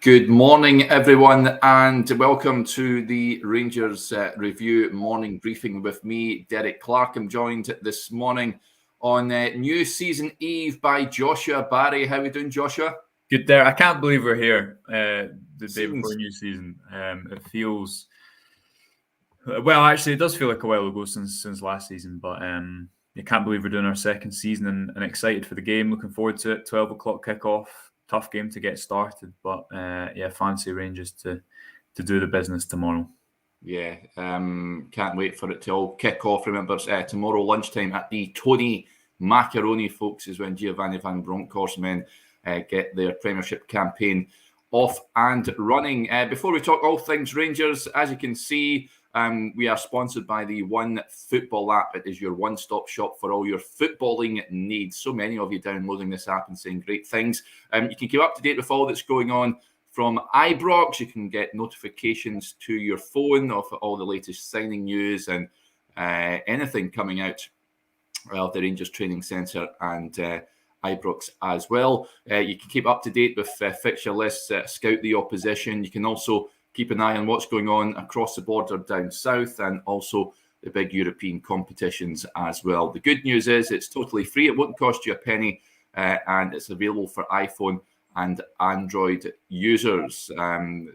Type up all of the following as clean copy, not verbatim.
Good morning, everyone, and welcome to the Rangers Review morning briefing with me, Derek Clark. I'm joined this morning on new season eve by Joshua Barry. How are we doing, Joshua? Good there. I can't believe we're here the day before Seems- new season. It feels well. Actually, it does feel like a while ago since last season, but I can't believe we're doing our second season and excited for the game. Looking forward to it. 12 o'clock kickoff. Tough game to get started, but fancy Rangers to do the business tomorrow. Yeah, can't wait for it to all kick off. Remember, tomorrow lunchtime at the Tony Macaroni, folks, is when Giovanni Van Bronckhorst men get their Premiership campaign off and running. Before we talk all things Rangers, as you can see, we are sponsored by the One Football app. It is your one-stop shop for all your footballing needs. So many of you downloading this app and saying great things. You can keep up to date with all that's going on from Ibrox. You can get notifications to your phone of all the latest signing news and anything coming out of the Rangers Training Centre and Ibrox as well. You can keep up to date with fixture lists, scout the opposition. You can also keep an eye on what's going on across the border down south and also the big European competitions as well. The good news is it's totally free. It won't cost you a penny and it's available for iPhone and Android users.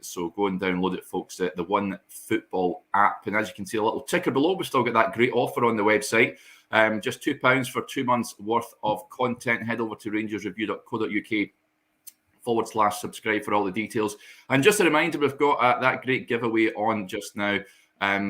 So go and download it, folks, the One Football app. And as you can see, a little ticker below, we've still got that great offer on the website. Just £2 for 2 months worth of content. Head over to rangersreview.co.uk/subscribe for all the details. And just a reminder, we've got that great giveaway on just now.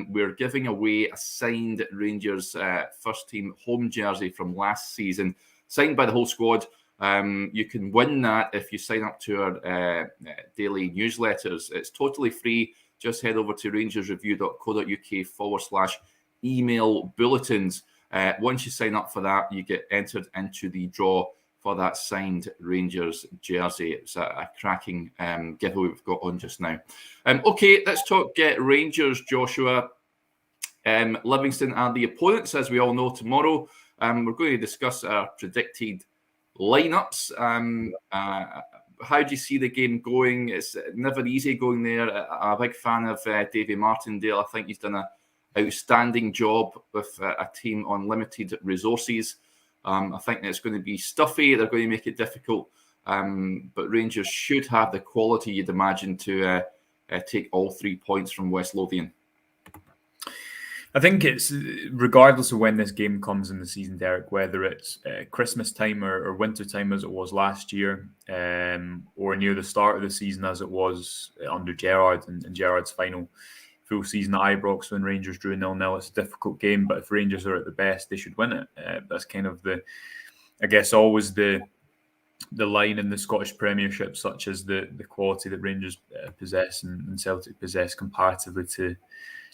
We're giving away a signed Rangers first team home jersey from last season, signed by the whole squad. You can win that if you sign up to our daily newsletters. It's totally free. Just head over to rangersreview.co.uk/email bulletins. Once you sign up for that, you get entered into the draw for that signed Rangers jersey. It's a cracking giveaway we've got on just now. Okay, let's talk Rangers, Joshua. Livingston are the opponents, as we all know, tomorrow. We're going to discuss our predicted lineups. How do you see the game going? It's never easy going there. I'm a big fan of Rabbi Matondo. I think he's done an outstanding job with a team on limited resources. I think it's going to be stuffy. They're going to make it difficult. But Rangers should have the quality, you'd imagine, to take all 3 points from West Lothian. I think it's regardless of when this game comes in the season, Derek, whether it's Christmas time or winter time as it was last year, or near the start of the season as it was under Gerrard and Gerrard's final full season at Ibrox when Rangers drew 0-0. It's a difficult game, but if Rangers are at the best, they should win it. That's kind of always the line in the Scottish Premiership, such as the quality that Rangers possess and Celtic possess comparatively to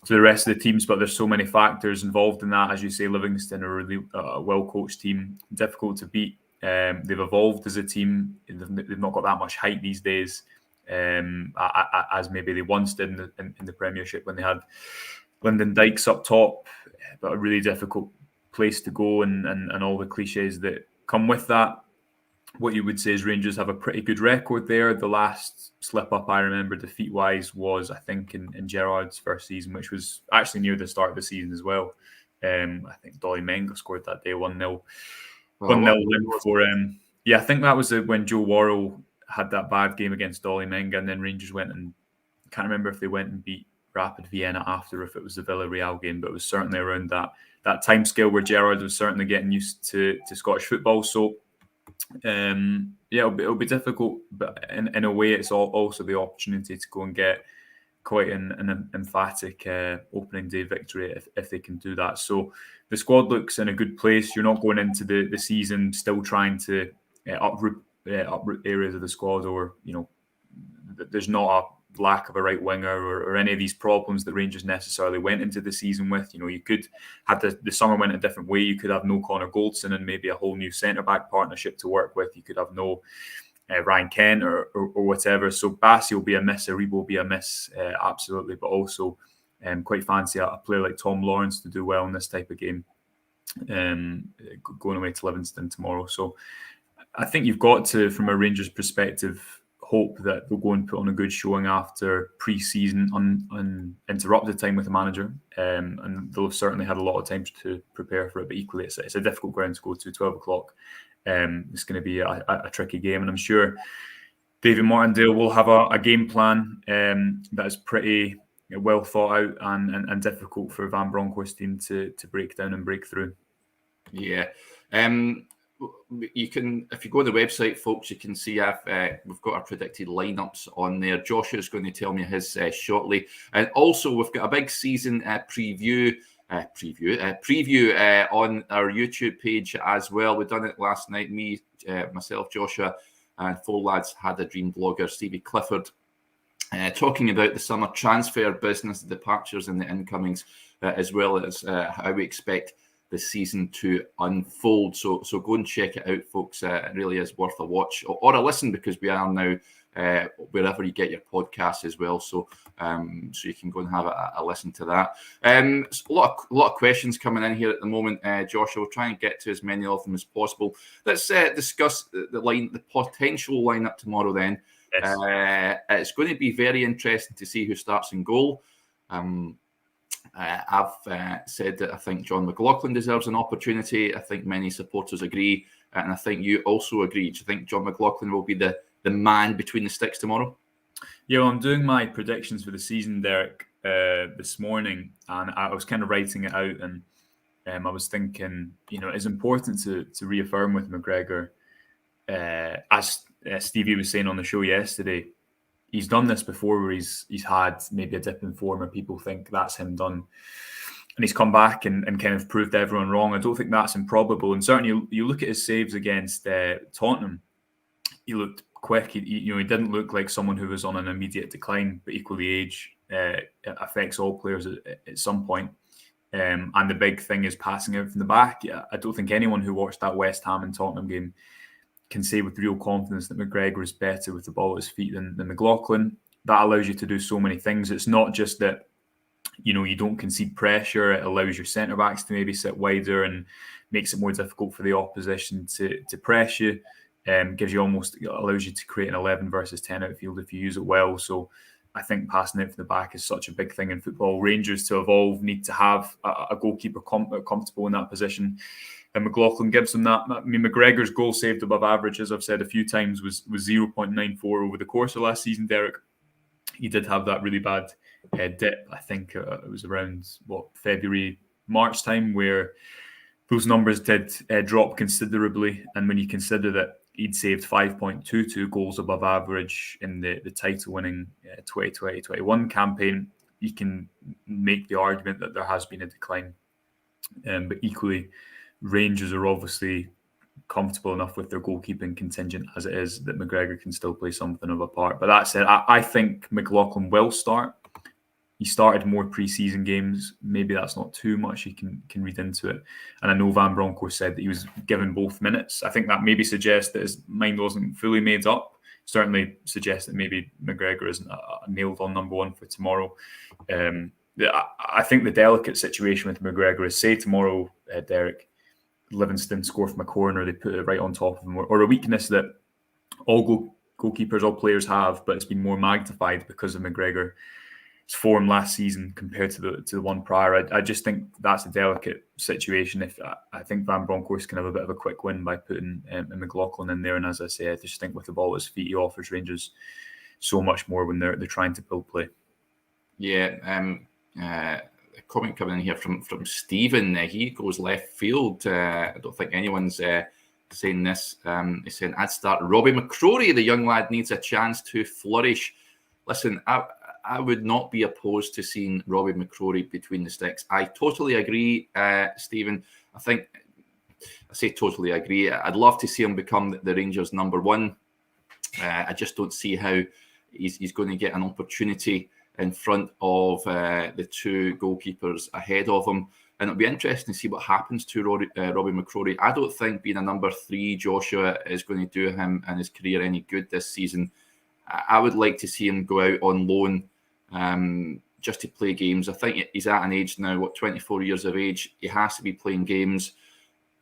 the rest of the teams. But there's so many factors involved in that. As you say, Livingston are a really well-coached team, difficult to beat. They've evolved as a team. They've not got that much height these days, as maybe they once did in the Premiership when they had Lyndon Dykes up top. But a really difficult place to go and all the cliches that come with that. What you would say is Rangers have a pretty good record there. The last slip-up I remember defeat-wise was, I think, in Gerrard's first season, which was actually near the start of the season as well. I think Dolly Menga scored that day, 1-0. 1-0 win for him. I think that was when Joe Worrell had that bad game against Dolly Menga, and then Rangers went and, I can't remember if they went and beat Rapid Vienna after, if it was the Villarreal game, but it was certainly around that time scale where Gerrard was certainly getting used to Scottish football. So it'll be difficult, but in a way, it's also the opportunity to go and get quite an emphatic opening day victory if they can do that. So the squad looks in a good place. You're not going into the season still trying to uproot areas of the squad, or there's not a lack of a right winger or any of these problems that Rangers necessarily went into the season with. You could have the summer went a different way. You could have no Connor Goldson and maybe a whole new centre-back partnership to work with. You could have no Ryan Kent or whatever. So Bassey will be a miss, Aribo will be a miss, absolutely. But also quite fancy a player like Tom Lawrence to do well in this type of game, going away to Livingston tomorrow. So I think you've got to, from a Rangers perspective, hope that they'll go and put on a good showing after pre-season uninterrupted time with the manager, and they'll have certainly had a lot of time to prepare for it. But equally, it's a difficult ground to go to. 12 o'clock. It's going to be a tricky game, and I'm sure David Martindale will have a game plan that is pretty well thought out and difficult for Van Bronckhorst team to break down and break through. Yeah. You can, if you go on the website, folks, you can see we've got our predicted lineups on there. Joshua's going to tell me his shortly, and also we've got a big season preview on our YouTube page as well. We've done it last night. Me, myself, Joshua, and four lads had a dream blogger, Stevie Clifford, talking about the summer transfer business, the departures and the incomings, as well as how we expect the season to unfold. So go and check it out, folks. It really is worth a watch or a listen, because we are now wherever you get your podcasts as well. So you can go and have a listen to that. A lot of questions coming in here at the moment, Joshua. We'll try and get to as many of them as possible. Let's discuss the potential lineup tomorrow then. Yes. It's going to be very interesting to see who starts in goal. I've said that I think John McLaughlin deserves an opportunity. I think many supporters agree, and I think you also agree. Do you think John McLaughlin will be the man between the sticks tomorrow? Yeah, well, I'm doing my predictions for the season, Derek, this morning, and I was kind of writing it out, and I was thinking, it's important to reaffirm with McGregor, as Stevie was saying on the show yesterday. He's done this before, where he's had maybe a dip in form, or people think that's him done, and he's come back and kind of proved everyone wrong. I don't think that's improbable. And certainly, you look at his saves against Tottenham. He looked quick. He didn't look like someone who was on an immediate decline. But equally, age affects all players at some point. And the big thing is passing out from the back. I don't think anyone who watched that West Ham and Tottenham game can say with real confidence that McGregor is better with the ball at his feet than McLaughlin. That allows you to do so many things. It's not just that, you don't concede pressure. It allows your centre-backs to maybe sit wider and makes it more difficult for the opposition to press you. Allows you to create an 11 versus 10 outfield if you use it well. So I think passing out from the back is such a big thing in football. Rangers, to evolve, need to have a goalkeeper comfortable in that position. And McLaughlin gives them that. I mean, McGregor's goal saved above average, as I've said a few times, was 0.94 over the course of last season, Derek. He did have that really bad dip. I think it was around, February, March time, where those numbers did drop considerably. And when you consider that he'd saved 5.22 goals above average in the title-winning 2020-21 campaign, you can make the argument that there has been a decline. But equally, Rangers are obviously comfortable enough with their goalkeeping contingent as it is that McGregor can still play something of a part. But that said, I think McLaughlin will start. He started more pre-season games. Maybe that's not too much you can read into it. And I know Van Bronckhorst said that he was given both minutes. I think that maybe suggests that his mind wasn't fully made up. Certainly suggests that maybe McGregor isn't a nailed-on number one for tomorrow. I think the delicate situation with McGregor is, say tomorrow, Derek, Livingston score from a corner, they put it right on top of him, or a weakness that all goalkeepers, all players have, but it's been more magnified because of McGregor's form last season compared to the one prior. I just think that's a delicate situation. I think Van Bronckhorst can have a bit of a quick win by putting McLaughlin in there, and as I say, I just think with the ball at his feet, he offers Rangers so much more when they're trying to build play. Yeah, a comment coming in here from Stephen. He goes left field. I don't think anyone's saying this. He's saying, I'd start Robbie McCrory. The young lad needs a chance to flourish. Listen, I would not be opposed to seeing Robbie McCrory between the sticks. I totally agree, Stephen. I say totally agree. I'd love to see him become the Rangers' number one. I just don't see how he's going to get an opportunity in front of the two goalkeepers ahead of him. And it'll be interesting to see what happens to Robbie McCrory. I don't think being a number 3, Joshua, is going to do him and his career any good this season. I would like to see him go out on loan just to play games. I think he's at an age now, 24 years of age. He has to be playing games.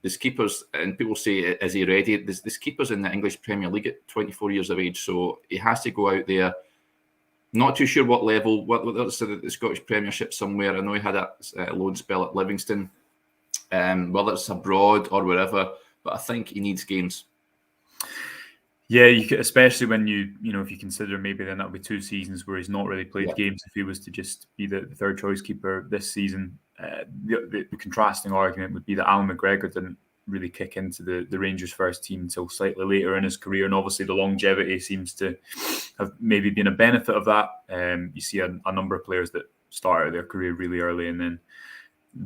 there's keepers, and people say, is he ready? There's keepers in the English Premier League at 24 years of age, so he has to go out there. Not too sure what level, whether it's the Scottish Premiership somewhere. I know he had a loan spell at Livingston, whether it's abroad or wherever, but I think he needs games. Yeah, you could, especially when if you consider maybe then that'll be 2 seasons where he's not really played games. If he was to just be the third choice keeper this season, the contrasting argument would be that Alan McGregor didn't really kick into the Rangers first team until slightly later in his career, and obviously the longevity seems to have maybe been a benefit of that. You see a number of players that started their career really early, and then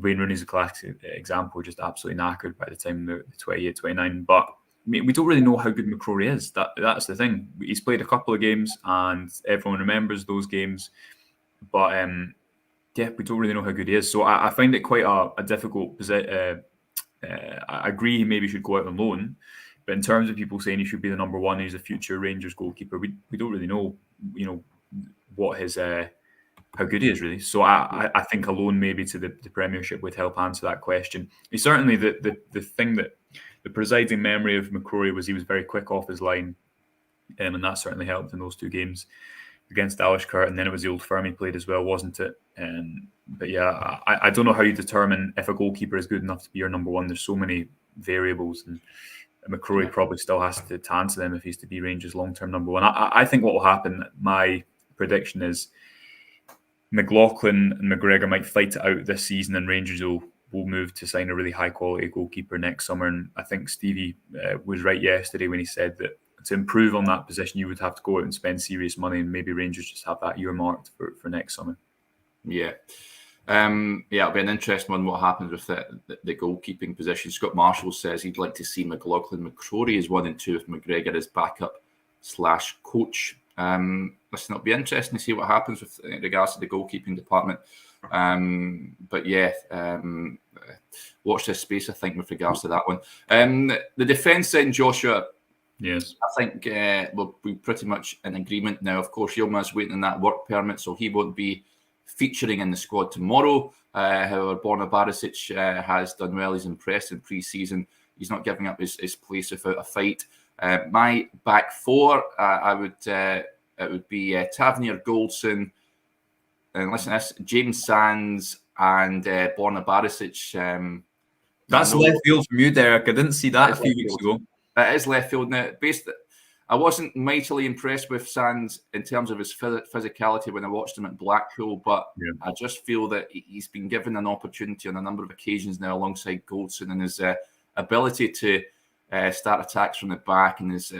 Wayne Rooney's a classic example, just absolutely knackered by the time they're 28, 29. But we don't really know how good McCrory is. That's the thing. He's played a couple of games, and everyone remembers those games. But we don't really know how good he is. So I find it quite a difficult position. I agree he maybe should go out on loan, but in terms of people saying he should be the number one, he's a future Rangers goalkeeper, we don't really know, what his how good he is really. So I think a loan maybe to the Premiership would help answer that question. He's certainly the thing that the presiding memory of McCrory was he was very quick off his line, and that certainly helped in those 2 games against Alishkert, and then it was the Old Firm he played as well, wasn't it? But yeah, I don't know how you determine if a goalkeeper is good enough to be your number one. There's so many variables, and McCrory probably still has to answer them if he's to be Rangers' long-term number one. I think what will happen, my prediction is McLaughlin and McGregor might fight it out this season, and Rangers will move to sign a really high-quality goalkeeper next summer. And I think Stevie was right yesterday when he said that to improve on that position, you would have to go out and spend serious money, and maybe Rangers just have that earmarked for next summer. Yeah. It'll be an interesting one what happens with the goalkeeping position. Scott Marshall says he'd like to see McLaughlin McCrory as 1 and 2 if McGregor is backup / coach. Listen, it'll be interesting to see what happens with in regards to the goalkeeping department. Watch this space, I think, with regards to that one. The defence then, Joshua. Yes. I think we'll be pretty much in agreement now. Of course, Yilmaz's waiting on that work permit, so he won't be featuring in the squad tomorrow. However, Borna Barisic has done well. He's impressed in pre-season. He's not giving up his place without a fight. My back 4, it would be Tavernier, Goldson, and listen to this, James Sands and Borna Barisic. That's left field from you, Derek. I didn't see that a few weeks ago. It is left field now. I wasn't mightily impressed with Sands in terms of his physicality when I watched him at Blackpool, but I just feel that he's been given an opportunity on a number of occasions now alongside Goldson, and his ability to start attacks from the back and his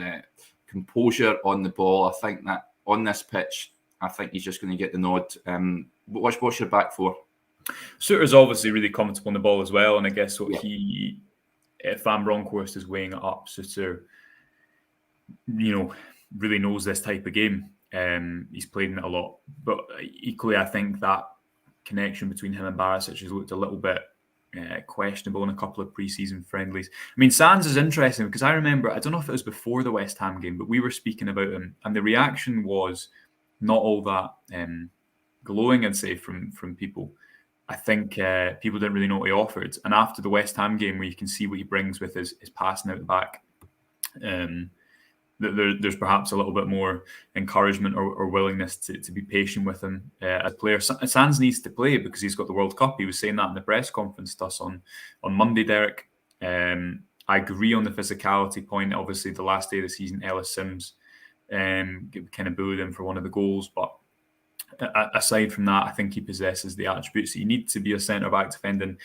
composure on the ball. I think that on this pitch, I think he's just going to get the nod. What's your back 4? Souttar's obviously really comfortable on the ball as well, and I guess what if Van Bronckhorst is weighing it up, Souttar, really knows this type of game. He's played in it a lot, but equally, I think that connection between him and Barisic has looked a little bit questionable in a couple of pre-season friendlies. I mean, Sands is interesting because I remember, I don't know if it was before the West Ham game, but we were speaking about him, and the reaction was not all that glowing, I'd say, from people. I think people didn't really know what he offered. And after the West Ham game, where you can see what he brings with his passing out the back, there's perhaps a little bit more encouragement or willingness to be patient with him as a player. Sands needs to play because he's got the World Cup. He was saying that in the press conference to us on Monday, Derek. I agree on the physicality point. Obviously, the last day of the season, Ellis Sims kind of booed him for one of the goals. But aside from that, I think he possesses the attributes that you need to be a centre-back defending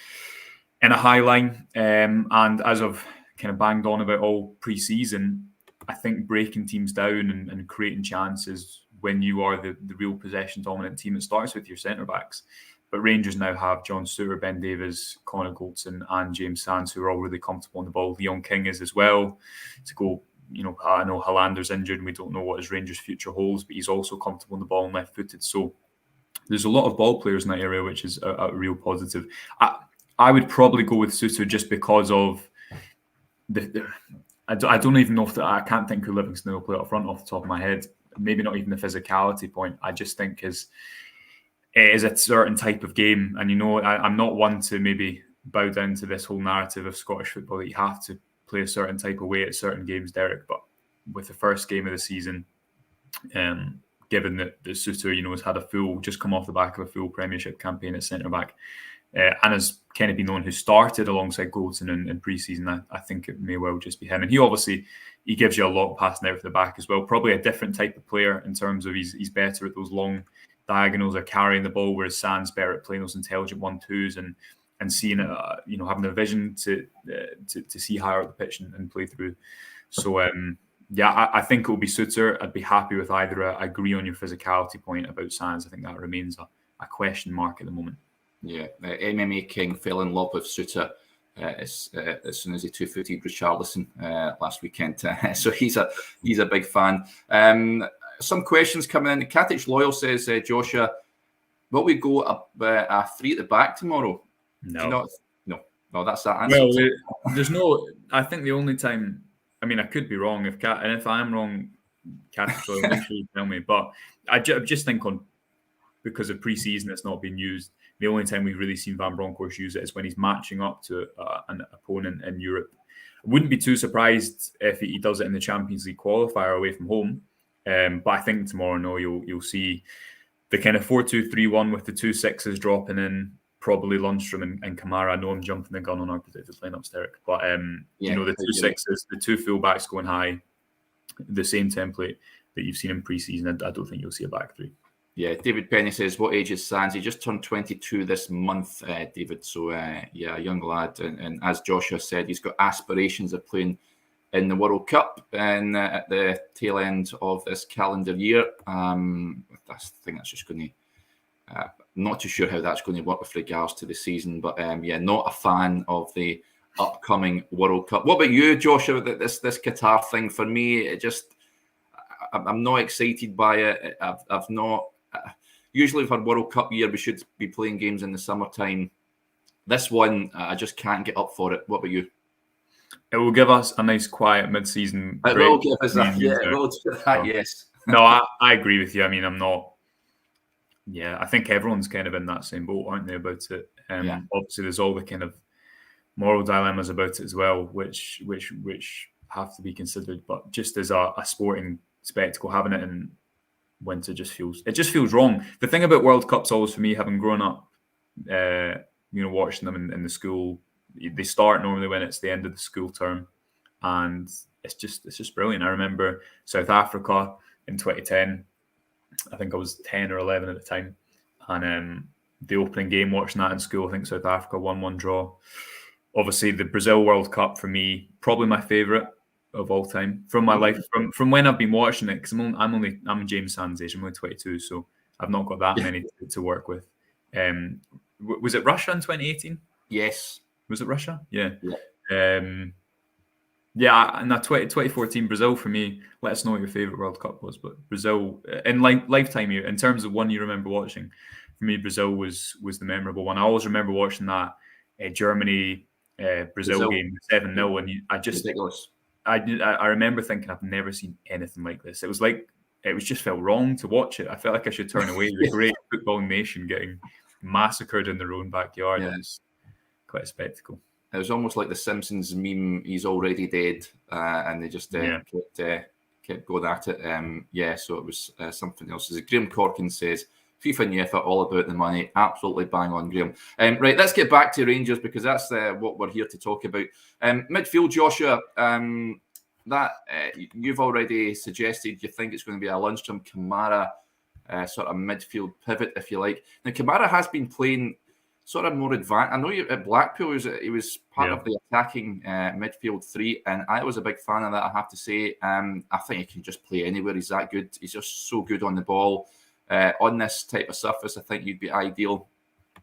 in a high line. And as I've kind of banged on about all pre-season, I think breaking teams down and creating chances when you are the real possession-dominant team, it starts with your centre-backs. But Rangers now have John Souttar, Ben Davies, Connor Goldson and James Sands, who are all really comfortable on the ball. Leon King is as well. To go, I know Hollander's injured and we don't know what his Rangers' future holds, but he's also comfortable on the ball and left-footed. So there's a lot of ball players in that area, which is a real positive. I would probably go with Souttar just because of I don't even know I can't think who Livingston will play up front off the top of my head. Maybe not even the physicality point. I just think it is a certain type of game. And, I'm not one to maybe bow down to this whole narrative of Scottish football that you have to play a certain type of way at certain games, Derek. But with the first game of the season, given that the Suter, has had just come off the back of a full Premiership campaign at centre back, and as Kennedy known, who started alongside Goldson in pre-season, I think it may well just be him. And he gives you a lot passing out for the back as well. Probably a different type of player in terms of he's better at those long diagonals or carrying the ball, whereas Sands better at playing those intelligent 1-2s and seeing it, having the vision to see higher up the pitch and play through. So I think it will be Suter. I'd be happy with either. I agree on your physicality point about Sands. I think that remains a question mark at the moment. Yeah, MMA King fell in love with Suter as soon as he two-footed Richarlison last weekend. So he's a big fan. Some questions coming in. Katic Loyal says, Joshua, will we go a 3 at the back tomorrow? No. No, that's that answer. Well, there's no. I think the only time. I mean, I could be wrong. If I'm wrong, Katic Loyal, make sure you tell me. But I just think because of pre-season, it's not been used. The only time we've really seen Van Bronckhorst use it is when he's matching up to an opponent in Europe. I wouldn't be too surprised if he does it in the Champions League qualifier away from home. But I think tomorrow, you'll see the kind of 4-2-3-1 with the 2 6s dropping in, probably Lundstrom and Kamara. I know I'm jumping the gun on our predicted lineups, Derek, but the 2 6s, the 2 fullbacks going high, the same template that you've seen in pre-season. I don't think you'll see a back 3. Yeah, David Penny says, what age is Sands? He just turned 22 this month, David. So, a young lad. And as Joshua said, he's got aspirations of playing in the World Cup and at the tail end of this calendar year. I think that's just going to... not too sure how that's going to work with regards to the season. But, not a fan of the upcoming World Cup. What about you, Joshua, this Qatar thing? For me, I'm not excited by it. I've not... Usually for World Cup year, we should be playing games in the summertime. This one, I just can't get up for it. What about you? It will give us a nice, quiet mid-season break. It will give us that, it will do that, yes. No, I agree with you. I mean, I'm not... Yeah, I think everyone's kind of in that same boat, aren't they, about it? Obviously, there's all the kind of moral dilemmas about it as well, which have to be considered. But just as a sporting spectacle, having it in winter just feels wrong. The thing about World Cups always for me, having grown up, watching them in the school, they start normally when it's the end of the school term, and it's just brilliant. I remember South Africa in 2010. I think I was 10 or 11 at the time, and the opening game, watching that in school, I think South Africa 1-1 draw. Obviously, the Brazil World Cup for me, probably my favourite of all time from my life, from when I've been watching it, because I'm James Sands' age, I'm only 22, so I've not got that many to work with. Was it Russia in 2018? Yes. Was it Russia? Yeah. And that 2014 Brazil for me. Let us know what your favourite World Cup was, but Brazil in lifetime, in terms of one you remember watching, for me Brazil was the memorable one. I always remember watching that Germany Brazil game 7-0, and I just ridiculous. I remember thinking I've never seen anything like this. It was just felt wrong to watch it. I felt like I should turn away. The great football nation getting massacred in their own backyard. Yeah. It was quite a spectacle. It was almost like the Simpsons meme, he's already dead, and they just kept going at it. So it was something else. As Graham Corkin says, FIFA new effort, all about the money. Absolutely bang on, Graham. Right, let's get back to Rangers, because that's what we're here to talk about. Midfield, Joshua, you've already suggested you think it's going to be a Lundstrom Kamara sort of midfield pivot, if you like. Now, Kamara has been playing sort of more advanced. I know at Blackpool he was part of the attacking midfield 3, and I was a big fan of that, I have to say. I think he can just play anywhere. He's that good. He's just so good on the ball. On this type of surface, I think you'd be ideal.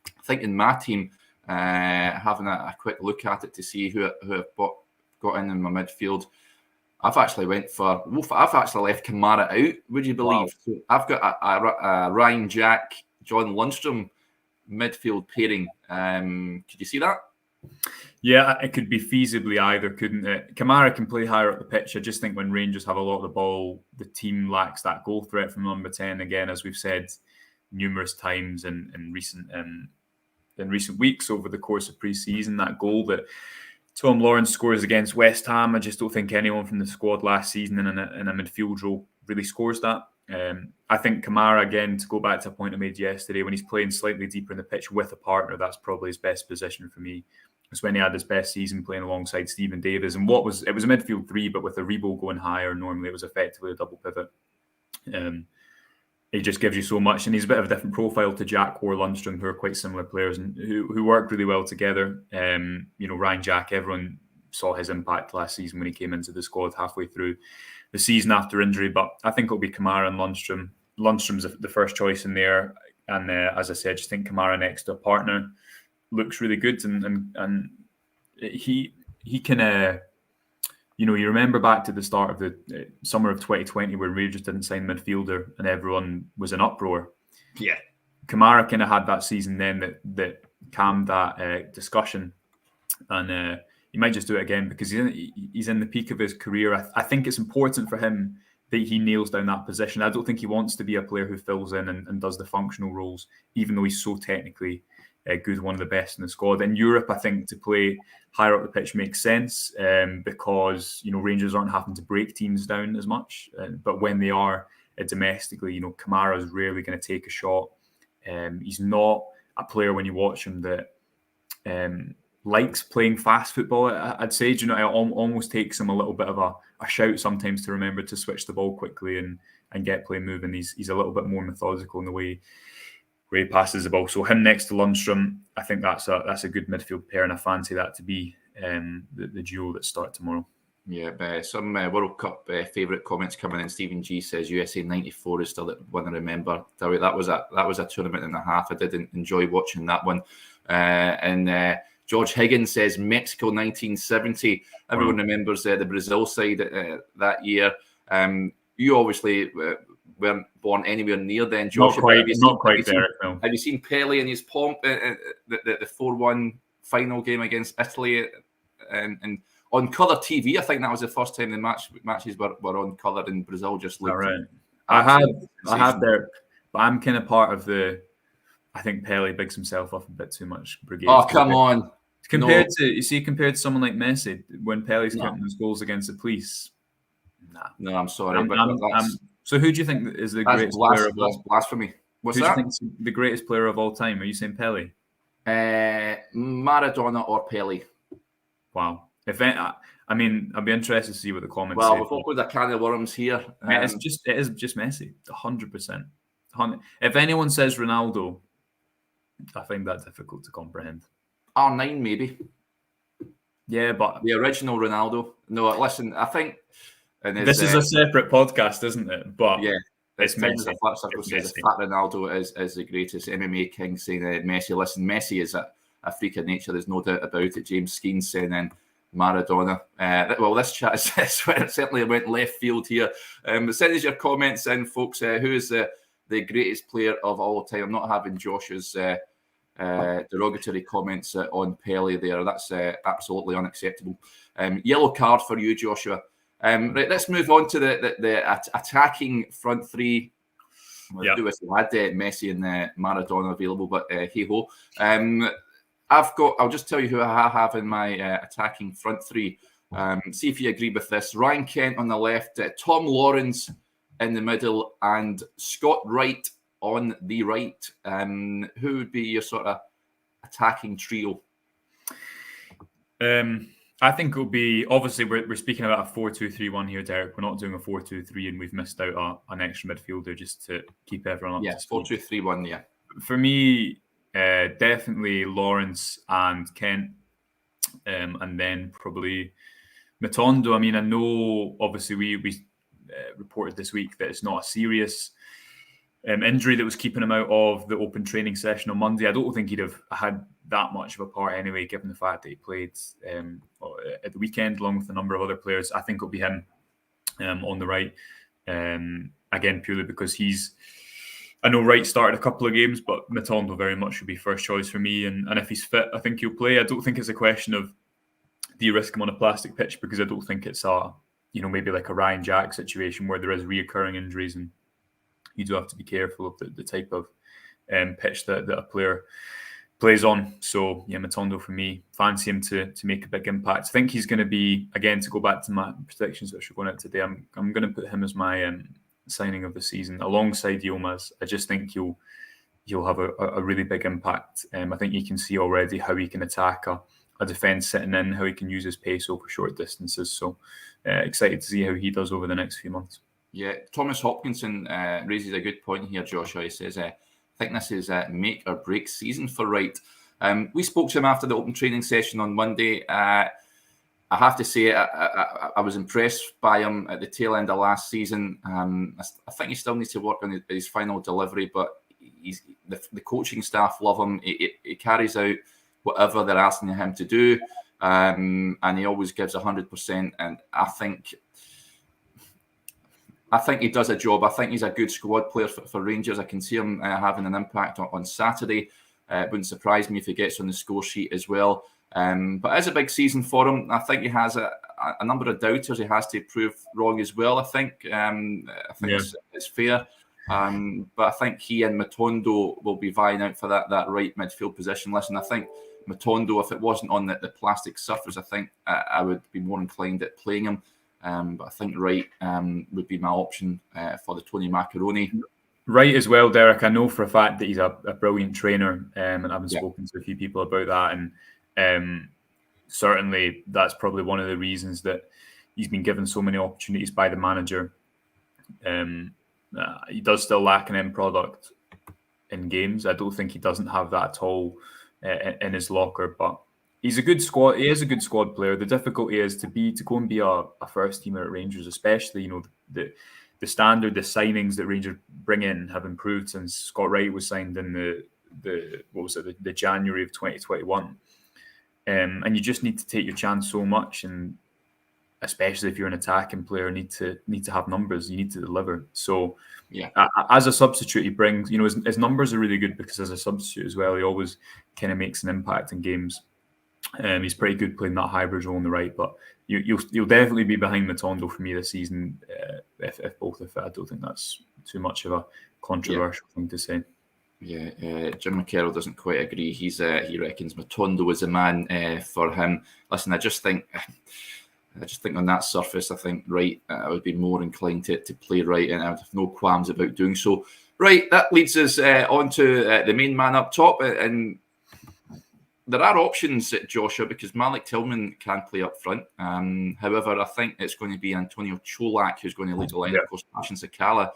I think in my team, having a quick look at it to see who I've got in my midfield, I've actually left Kamara out. Would you believe? Wow. So I've got a Ryan Jack, John Lundstrom midfield pairing. Could you see that? Yeah, it could be feasibly either, couldn't it? Kamara can play higher up the pitch. I just think when Rangers have a lot of the ball, the team lacks that goal threat from number 10. Again, as we've said numerous times in recent in recent weeks over the course of pre-season. That goal that Tom Lawrence scores against West Ham, I just don't think anyone from the squad last season in a midfield role really scores that. I think Kamara, again, to go back to a point I made yesterday, when he's playing slightly deeper in the pitch with a partner, that's probably his best position for me. It's when he had his best season playing alongside Stephen Davis. And it was a midfield three, but with a Rebo going higher, normally it was effectively a double pivot. He just gives you so much, and he's a bit of a different profile to Jack or Lundstrom, who are quite similar players and who work really well together. Ryan Jack, everyone saw his impact last season when he came into the squad halfway through the season after injury, but I think it'll be Kamara and Lundstrom. Lundstrom's the first choice in there, and as I said, just think Kamara next to a partner looks really good, and he can. You remember back to the start of the summer of 2020 where Rangers didn't sign midfielder and everyone was in uproar. Yeah, Kamara kind of had that season then that calmed that discussion, and he might just do it again because he's in the peak of his career. I think it's important for him that he nails down that position. I don't think he wants to be a player who fills in and does the functional roles, even though he's so technically good, one of the best in the squad. In Europe, I think to play higher up the pitch makes sense because Rangers aren't having to break teams down as much. But when they are domestically, Kamara is rarely going to take a shot. He's not a player when you watch him that likes playing fast football. I'd say, it almost takes him a little bit of a shout sometimes to remember to switch the ball quickly and get play moving. He's a little bit more methodical in the way he passes the ball. So him next to Lundstrom, I think that's a good midfield pair, and I fancy that to be the duo that start tomorrow. Yeah, some World Cup favourite comments coming in. Stephen G says USA '94 is still the one I remember. That was a tournament and a half. I did enjoy watching that one. And George Higgins says Mexico 1970. Everyone remembers the Brazil side that year. You obviously weren't born anywhere near then, Josh. Not quite there. No. Have you seen Pele in his pomp the 4-1 final game against Italy and on colour TV? I think that was the first time the matches were on colour in Brazil. Just looked. Right. I have there, but I'm kind of part of the. I think Pele bigs himself up a bit too much. Brigade. Oh, come on! Compared to someone like Messi, when Pele's counting his goals against the police. No, I'm sorry, so who do you think is the greatest player of all? That's blasphemy. Who do you think is the greatest player of all time? Are you saying Pele? Maradona or Pele? Wow. I'd be interested to see what the comments say. Well, we've opened a can of worms here. It is just Messi, 100%. If anyone says Ronaldo, I find that difficult to comprehend. R9 maybe. Yeah, but the original Ronaldo. No, listen, I think. This is a separate podcast, isn't it? But yeah, it's Messi. The Flat Circle says Fat Ronaldo is the greatest. MMA King saying Messi. Listen, Messi is a freak of nature. There's no doubt about it. James Skeen saying Maradona. This chat certainly went left field here. But send us your comments in, folks. Who is the greatest player of all time? I'm not having Josh's derogatory comments on Pele there. That's absolutely unacceptable. Yellow card for you, Joshua. Right, let's move on to the attacking front three. We'll do it. We had Messi and Maradona available, but hey ho. I'll just tell you who I have in my attacking front three. See if you agree with this. Ryan Kent on the left, Tom Lawrence in the middle, and Scott Wright on the right. Who would be your sort of attacking trio? I think it'll be, obviously we're speaking about a 4-2-3-1 here, Derek. We're not doing a 4-2-3 and we've missed out an extra midfielder just to keep everyone up to speed. 4-2-3-1, yeah. For me, definitely Lawrence and Kent, and then probably Matondo. I mean, I know obviously we reported this week that it's not a serious injury that was keeping him out of the open training session on Monday. I don't think he'd have had that much of a part anyway, given the fact that he played at the weekend along with a number of other players. I think it'll be him on the right. Again, purely because I know Wright started a couple of games, but Matondo very much would be first choice for me. And if he's fit, I think he'll play. I don't think it's a question of do you risk him on a plastic pitch, because I don't think it's maybe like a Ryan Jack situation where there is reoccurring injuries and you do have to be careful of the type of pitch that a player plays on. So yeah, Matondo for me. Fancy him to make a big impact. I think he's going to be, again, to go back to my predictions which are going out today, I'm going to put him as my signing of the season alongside Yilmaz. I just think he'll have a really big impact. I think you can see already how he can attack a defence sitting in, how he can use his pace over short distances. So excited to see how he does over the next few months. Yeah, Thomas Hopkinson raises a good point here, Joshua. He says, I think this is a make or break season for Wright. We spoke to him after the open training session on Monday. I have to say, I was impressed by him at the tail end of last season. I think he still needs to work on his final delivery, but the coaching staff love him. He carries out whatever they're asking him to do, and he always gives 100%. And I think he does a job. I think he's a good squad player for Rangers. I can see him having an impact on Saturday. It wouldn't surprise me if he gets on the score sheet as well. But it's a big season for him. I think he has a number of doubters he has to prove wrong as well, I think. It's fair. But I think he and Matondo will be vying out for that right midfield position. Listen, I think Matondo, if it wasn't on the plastic surface, I think I would be more inclined at playing him. But I think Wright would be my option for the Tony Macaroni. Right as well, Derek. I know for a fact that he's a brilliant trainer, and I've spoken to a few people about that, and certainly that's probably one of the reasons that he's been given so many opportunities by the manager. He does still lack an end product in games. I don't think he doesn't have that at all in his locker, but he's a good squad. He is a good squad player. The difficulty is to go and be a first teamer at Rangers, especially the standard, the signings that Rangers bring in have improved since Scott Wright was signed in the January of 2021. And you just need to take your chance so much, and especially if you're an attacking player, need to have numbers. You need to deliver. So yeah, as a substitute, he brings, his numbers are really good because as a substitute as well, he always kind of makes an impact in games. He's pretty good playing that hybrid role on the right, but you'll definitely be behind Matondo for me this season if both are fit. I don't think that's too much of a controversial thing to say. Yeah, Jim McKerrow doesn't quite agree. He reckons Matondo is the man for him. Listen, I just think on that surface, I think Wright, I would be more inclined to play Wright, and I would have no qualms about doing so. Right, that leads us on to the main man up top, and there are options, Joshua, because Malik Tillman can play up front. However, I think it's going to be Antonio Cholak who's going to lead the line. Of course, Passion Sakala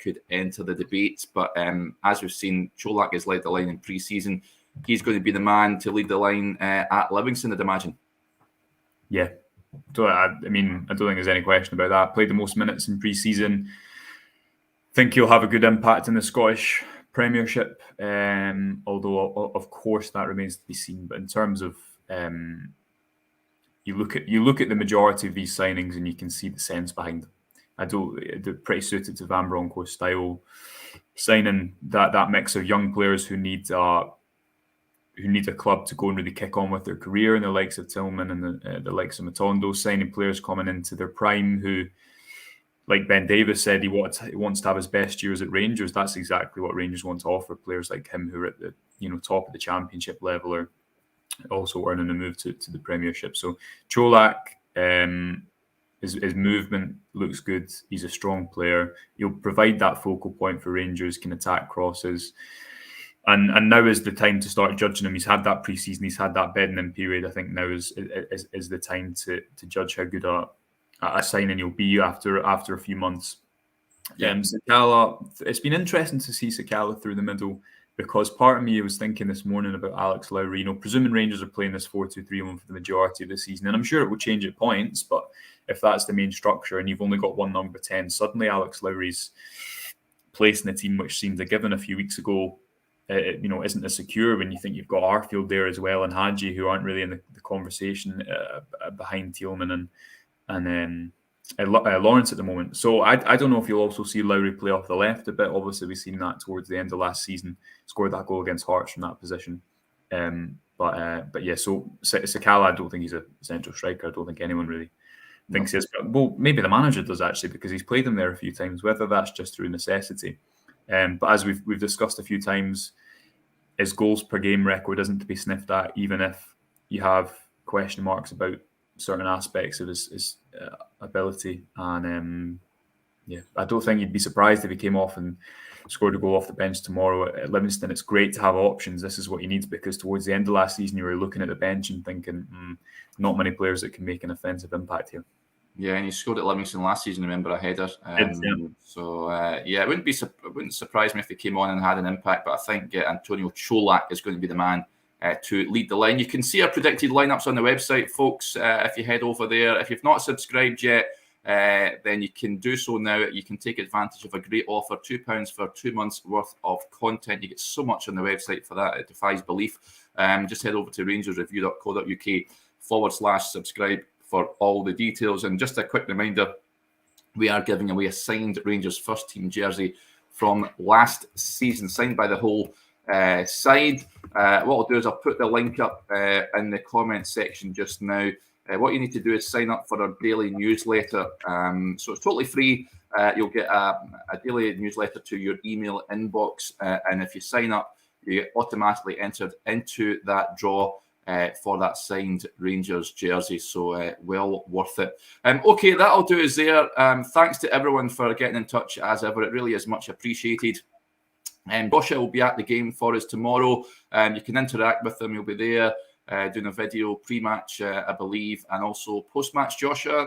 could enter the debates, but as we've seen, Cholak has led the line in pre-season. He's going to be the man to lead the line at Livingston, I'd imagine. Yeah. So, I don't think there's any question about that. Played the most minutes in pre-season. Think he'll have a good impact in the Scottish Premiership, although of course that remains to be seen. But in terms of you look at the majority of these signings and you can see the sense behind them. They're pretty suited to Van Bronckhorst's style, signing that mix of young players who need a club to go and really kick on with their career, and the likes of Tillman and the likes of Matondo, signing players coming into their prime who, like Ben Davis said, he wants to have his best years at Rangers. That's exactly what Rangers want to offer players like him who are at the top of the Championship level, or also earning a move to the Premiership. So Cholak, his movement looks good. He's a strong player. He'll provide that focal point for Rangers, can attack crosses. And now is the time to start judging him. He's had that pre-season. He's had that bedding in period. I think now is the time to judge how good a signing he'll be after a few months. Sakala, it's been interesting to see Sakala through the middle, because part of me was thinking this morning about Alex Lowry. Presuming Rangers are playing this 4-2-3-1 for the majority of the season, and I'm sure it will change at points, but if that's the main structure and you've only got one number 10, suddenly Alex Lowry's place in the team, which seemed a given a few weeks ago, isn't as secure when you think you've got Arfield there as well, and Hadji, who aren't really in the conversation behind Tillman and Lawrence at the moment. So I don't know if you'll also see Lowry play off the left a bit. Obviously, we've seen that towards the end of last season, scored that goal against Hearts from that position. But yeah, so Sakala, I don't think he's a central striker. I don't think anyone really thinks he is. Well, maybe the manager does actually, because he's played him there a few times, whether that's just through necessity. But as we've discussed a few times, his goals per game record isn't to be sniffed at, even if you have question marks about certain aspects of his ability. And I don't think you'd be surprised if he came off and scored a goal off the bench tomorrow at Livingston. It's great to have options. This is what you need, because towards the end of last season, you were looking at the bench and thinking, not many players that can make an offensive impact here. Yeah, and he scored at Livingston last season, remember, a header. So, it wouldn't surprise me if he came on and had an impact, but I think Antonio Cholak is going to be the man to lead the line. You can see our predicted lineups on the website, folks, if you head over there. If you've not subscribed yet, then you can do so now. You can take advantage of a great offer, £2 for 2 months worth of content. You get so much on the website for that, it defies belief. Just head over to rangersreview.co.uk/subscribe for all the details. And just a quick reminder, we are giving away a signed Rangers first team jersey from last season, signed by the whole side. What I'll do is I'll put the link up in the comment section just now. What you need to do is sign up for our daily newsletter. So it's totally free. You'll get a daily newsletter to your email inbox. And if you sign up, you get automatically entered into that draw for that signed Rangers jersey. So well worth it. Okay, that'll do us there. Thanks to everyone for getting in touch as ever. It really is much appreciated. Joshua will be at the game for us tomorrow. You can interact with him. He'll be there doing a video pre-match, I believe, and also post-match, Joshua.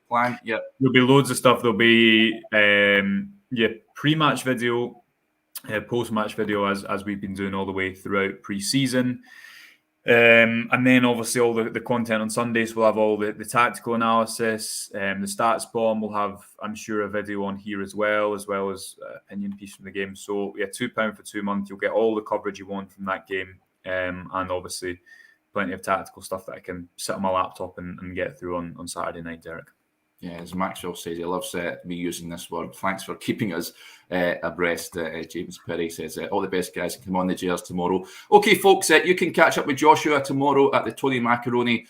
Plan. Yeah. There'll be loads of stuff. There'll be pre-match video, post-match video, as we've been doing all the way throughout pre-season. And then obviously all the content on Sundays. We'll have all the tactical analysis. The stats bomb will have, I'm sure, a video on here as well as opinion piece from the game. So yeah, £2 for 2 months. You'll get all the coverage you want from that game. And obviously plenty of tactical stuff that I can sit on my laptop and get through on Saturday night, Derek. Yeah, as Maxwell says, he loves me using this word. Thanks for keeping us abreast. James Perry says, all the best, guys, and come on the Jers tomorrow. Okay, folks, you can catch up with Joshua tomorrow at the Tony Macaroni.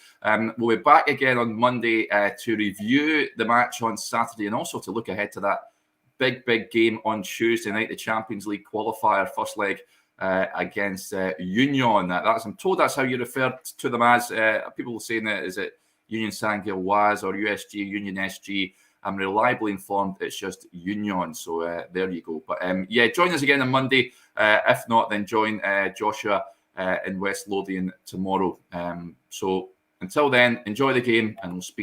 We'll be back again on Monday to review the match on Saturday and also to look ahead to that big game on Tuesday night, the Champions League qualifier, first leg against Union. I'm told that's how you refer to them as. People saying that, is it Union Saint-Gilloise or USG, Union SG? I'm reliably informed it's just Union. So there you go. But join us again on Monday. If not, then join Joshua in West Lothian tomorrow. So until then, enjoy the game and we'll speak